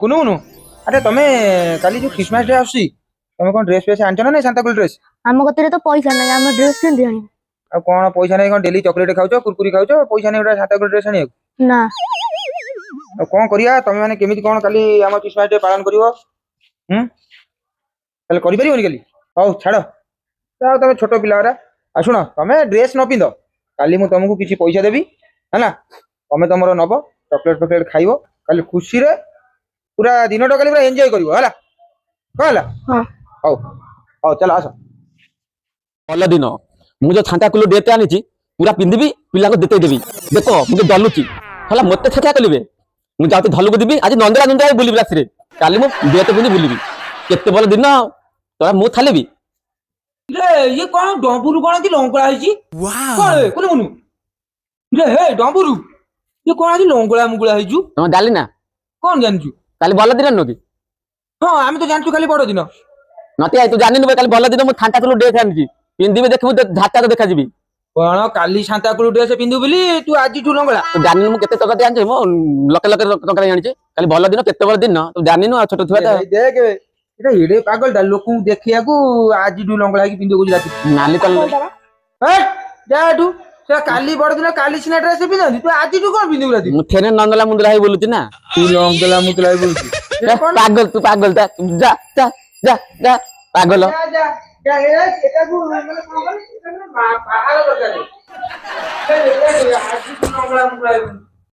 कुनु कुनु अरे तमे काली जो क्रिसमस डे आसी तमे कोन ड्रेस पेस आनछ ना नै सांता क्लॉज ड्रेस आम कतरे तो पैसा नहीं आम ड्रेस केन दियानी आ कोन पैसा नै कोन डेली चॉकलेट खाउछो कुरकुरी खाउछो पैसा नै उडा सांता क्लॉज ड्रेस आनियो ना आ कोन करिया तमे माने केमिति कोन काली हम क्रिसमस डे पालन करिवो तले करि परिबोनी काली हौ छाड़ो जाओ तमे छोटो पिला रा आ सुनो तमे ड्रेस न पिंदो काली मु तुमको किछि पैसा देबी हैना तमे तमरो नबो चॉकलेट खाइबो काली खुशी रे पूरा दिनटा काली पूरा एन्जॉय करिवो हला कहला हां हौ हौ चलो आसो ଭଲ ଦିନ ମୁଁ ଯୋଉ ଛାନ୍ତା କୁଲ ଡେଟେ ଆଣିଛି ପୁରା ପିନ୍ଧିବି ପିଲାଙ୍କୁ ଦେତେ ଦେବି ଦେଖ ମୁଁ ଡଲୁଛି ହେଲା ମତେ ଛେକା କଲିବେ ମୁଁ ଯାଉଛି ଧଲକୁ ଦିବି ଆଜି ନନ୍ଦରା ନନ୍ଦରା ବୁଲିବି ରାତିରେ କାଲି ମୁଁ ଡେଟେ ପିନ୍ଧି ବୁଲିବି କେତେ ଭଲ ଦିନ ତୋରା ମୁଁ ଥାଲିବି रे ये कौन डंबुरु कौन जी लंगड़ा है जी वाओ कौन कुनु कुनु रे हे डंबुरु ये कौन जी लंगड़ा मुगड़ा है जू ତମେ ଡାଲି ନା कौन जानजू କାଲି ଭଲ ଦିନ ନୁହଁ କି हां आमी तो जानचू खाली बड़ दिन ନତି ତୁ ଜାଣିନୁ କାଲି ଭଲ ଦିନ ମୁଁ ଛାନ୍ତା କୁଲ ଡେଟେ ଆଣିଛି ପିନ୍ଧିବି ଦେଖିବୁ ଝାଟା ତ ଦେଖାଯିବି कौन काली सांता क्लॉज ड्रेस पिंदु बोली तू आज ठू लंगड़ा ତୁ ଜାଣିନୁ ମୁଁ କେତେ ଟଙ୍କା ଦେଇ ଆଣିଛି ମୁଁ ଲକ୍ଷ ଲକ୍ଷ ଟଙ୍କା ଦେଇ ଆଣିଛି କାଲି ଭଲ ଦିନ କେତେ ଭଲ ଦିନ ତୁ ଜାଣିନୁ ଆଉ ଛୋଟ ଛୁଆ देख एटा एडे पागल दा लोक देखिया को आज ठू लंगड़ा की पिंदु गुजराती नाली कल ए जा ठू से काली बड़ दिन काली सिना ड्रेस पिंदु तू आज ठू कोन पिंदु गुजराती ମୁଁ ଥେନେ ନନ୍ଦଲା ମୁନ୍ଦଲା ହେଇ ବୁଲୁଛି ନା तू लंगड़ा मुतला बोलती ପାଗଲ ତୁ ପାଗଲ ଯା ଯା ଯା ଯା ପାଗଲ जा जा जा एटा को माने कोन कर बाहर दरकार है आज ठू लंगड़ा मुगड़ा